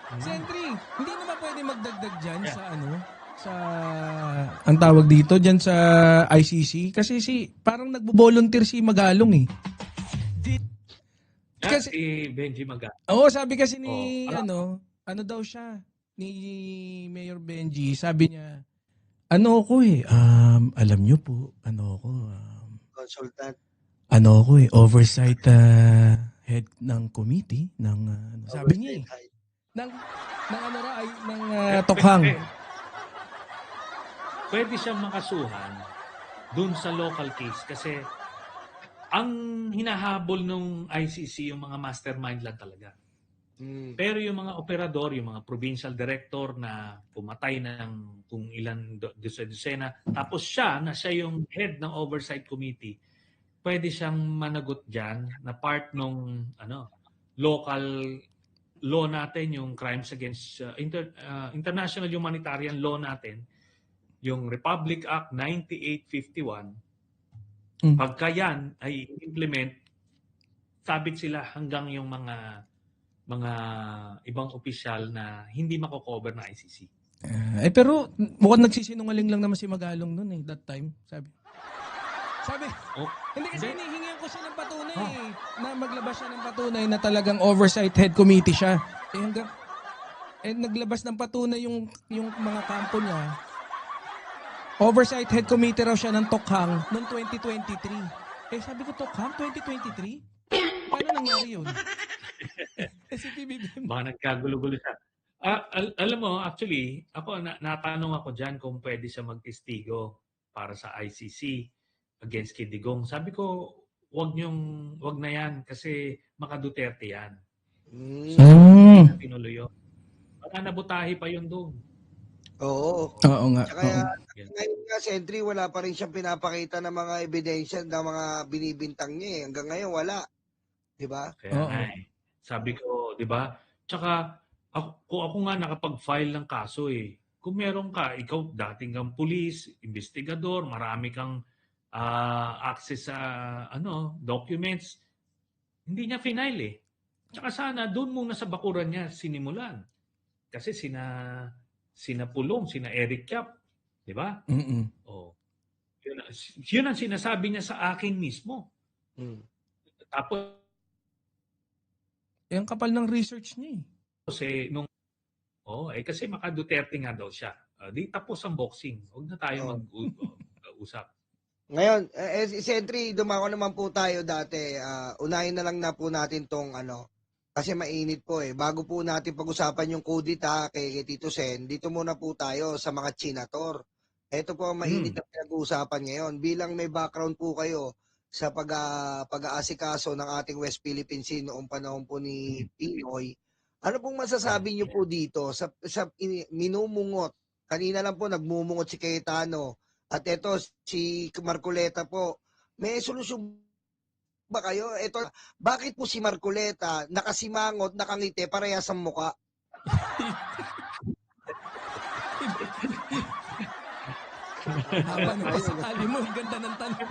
Mm. Sentry, hindi naman pwede magdagdag dyan Yeah. sa sa ang tawag dito dyan sa ICC kasi parang nagbo-volunteer si Magalong eh. Kasi Si Benji Maga. sabi kasi Oh, ni ano daw siya ni Mayor Benji, sabi niya, ano ako eh, alam niyo po, Consultant. oversight head ng committee ng sabi niya eh. Ng Tokhang. Pwede siyang makasuhan dun sa local case kasi ang hinahabol nung ICC yung mga mastermind lang talaga. Pero yung mga operador, yung mga provincial director na pumatay ng kung ilan dosena, tapos siya yung head ng oversight committee, pwede siyang managot dyan na part nung local law natin, yung crimes against international humanitarian law natin, yung Republic Act 9851. Pagka yan ay implement, sabit sila hanggang yung mga ibang opisyal na hindi mako-cover na ICC. Pero mukhang nagsisinungaling lang naman si Magalong noon eh, that time, sabi. Hindi kasi hinihingihan ko siya ng patunay na maglabas siya ng patunay na talagang oversight head committee siya. Naglabas ng patunay yung mga kampo niya. Oversight head committee raw siya ng Tokhang noong 2023. Sabi ko, Tokhang 2023? Paano nangyari yun? Si PBBM. Baka nagkagulo-gulo siya. Alam mo, actually, ako natanong ako dyan kung pwede siya magtestigo para sa ICC against Kidigong. Sabi ko, wag na yan kasi maka-Duterte yan. Tinuloy yun. Baka nabutahi pa yun doon. Oo. Oo nga. Kaya ngayon nga, Sentry, wala pa rin siyang pinapakita ng mga ebidensya ng mga binibintang niya eh. Hanggang ngayon, wala. Diba? Kaya sabi ko, diba? Tsaka, ako nga nakapag-file ng kaso eh. Kung meron ka, ikaw dating kang pulis, investigador, marami kang access sa documents, hindi niya final eh. Tsaka sana doon muna sa bakuran niya sinimulan. Kasi sina Pulong, sina Eric Yap, di ba? Yun ang sinasabi niya sa akin mismo. Tapos ang kapal ng research niya eh. Kasi maka-Duterte nga daw siya. Di tapos ang boxing. Huwag na tayo mag-usap. Ngayon, Sentry, dumako naman po tayo dati. Unahin na lang na po natin tong kasi mainit po eh. Bago po natin pag-usapan yung kudita kay Tito Sen, dito muna po tayo sa mga chinator. Ito po ang mainit na pinag-uusapan ngayon. Bilang may background po kayo sa pag-aasikaso ng ating West Philippine Sea noong panahon po ni Pinoy, ano pong masasabi niyo po dito sa minumungot? Kanina lang po nagmumungot si Cayetano at ito si Marcoleta po. May solusyon ba kayo? Ito, bakit po si Marcoleta nakasimangot, nakangiti, parehas ang muka? Haba ng pasakali mo, ganda ng tanong.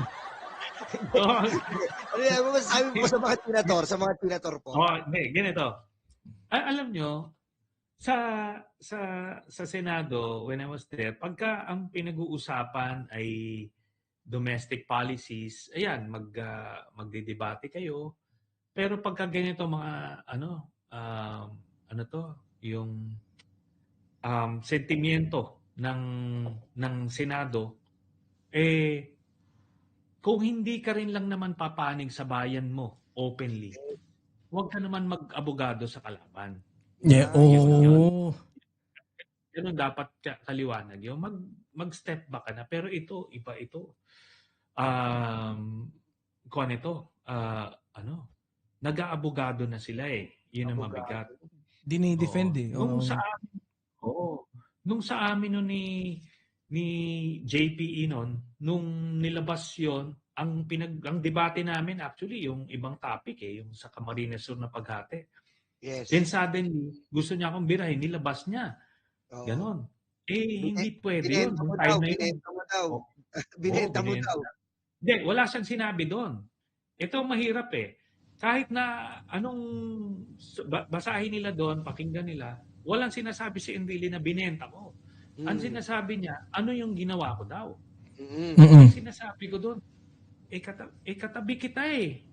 Ano yan, masasabi po sa mga tinator po? Ganito. Alam nyo, sa Senado, when I was there, pagka ang pinag-uusapan ay domestic policies, ayan, magdidebate kayo. Pero pagka ganito mga, yung sentimiento ng Senado, kung hindi ka rin lang naman papanig sa bayan mo openly, huwag ka naman mag-abogado sa kalaban. Ganun dapat kaliwanag yun. Mag-step back ka na. Pero ito, iba ito. Kung nag-aabogado na sila eh. Yun ang mabigat. Dinidefend eh. Nung sa amin nun ni JPE nung nilabas yon, ang debate namin actually yung ibang topic eh, yung sa Camarines Sur na paghati. Yes. Then suddenly, gusto niya akong birahin, nilabas niya. Ganon. Hindi pwede yun. Binenta mo daw. Hindi, wala siyang sinabi doon. Ito mahirap eh. Kahit na basahin nila doon, pakinggan nila, Walang sinasabi si Enrile na binenta ko. Ang sinasabi niya, ano yung ginawa ko daw? Ang sinasabi ko doon, katabi kita eh.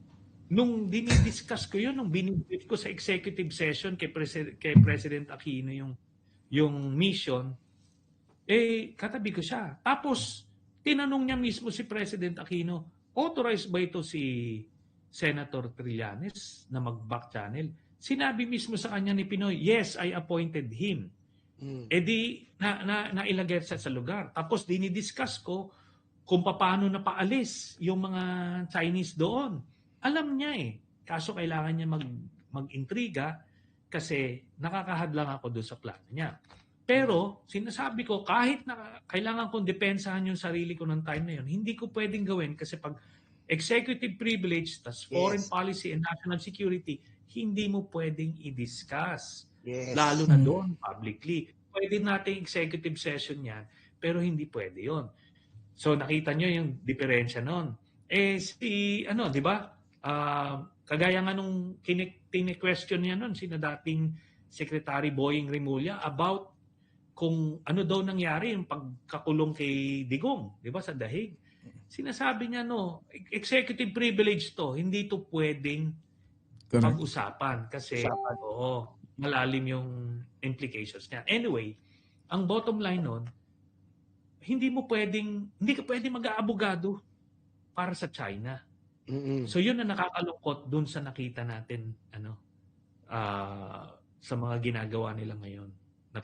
Nung dinidiscuss ko yun, nung binibit ko sa executive session kay President Aquino yung mission, katabi ko siya. Tapos, tinanong niya mismo si President Aquino, authorized ba ito si Senator Trillanes na mag-back channel? Sinabi mismo sa kanya ni Pinoy, yes, I appointed him. Di, nailagay sa lugar. Tapos, dinidiscuss ko kung paano na paalis yung mga Chinese doon. Alam niya eh. Kaso kailangan niya mag-intriga kasi nakakahadlang ako doon sa plano niya. Pero sinasabi ko kahit na kailangan kong depensahan yung sarili ko ng time na yun, hindi ko pwedeng gawin kasi pag executive privilege, tas foreign policy and national security, hindi mo pwedeng i-discuss. Lalo na doon publicly. Pwede natin executive session yan, pero hindi pwede yon. So nakita nyo yung diferensya noon. Di ba? Kagaya nga nung kine-question niya noon, sina dating Secretary Boying Remulla about kung ano daw nangyari yung pagkakulong kay Digong, di ba, sa Dahig. Sinasabi niya, no, executive privilege to, hindi to pwedeng pag-usapan kasi malalim yung implications niya. Anyway, ang bottom line nun, hindi ka pwedeng mag-aabogado para sa China. So yun na nakakalungkot dun sa nakita natin sa mga ginagawa nila ngayon. Na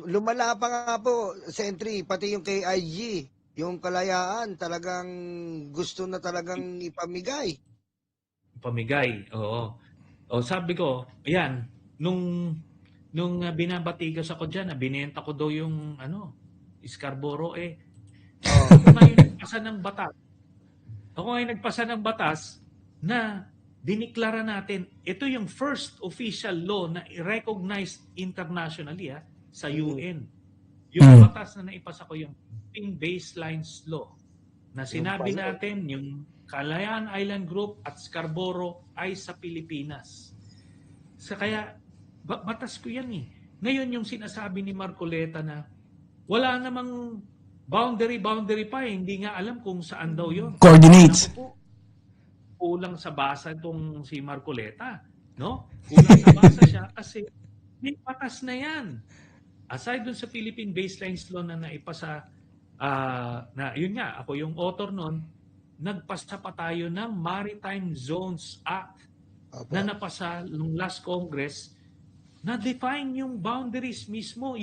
lumala pa nga po, Sentry, pati yung kay IG, yung kalayaan, talagang gusto na talagang ipamigay. Oo. O sabi ko, ayan, nung binabatigas ako dyan, binenta ko daw yung Scarborough Ako ngayon nagpasa ng batas na diniklara natin, ito yung first official law na recognized internationally sa UN. Yung batas na naipasa ko, yung Philippine Baselines Law, na sinabi natin yung Kalayaan Island Group at Scarborough ay sa Pilipinas. Kaya, batas ko yan eh. Ngayon yung sinasabi ni Marcoleta na wala namang boundary pa eh. Hindi nga alam kung saan daw yun. Coordinates. Kulang sa basa itong si Marcoleta. No? Kulang sa basa siya kasi may batas na yan. Aside dun sa Philippine Baselines Law na naipasa, na yun nga, ako yung author nun, nagpasa pa tayo ng Maritime Zones Act na napasa ng last Congress na define yung boundaries mismo.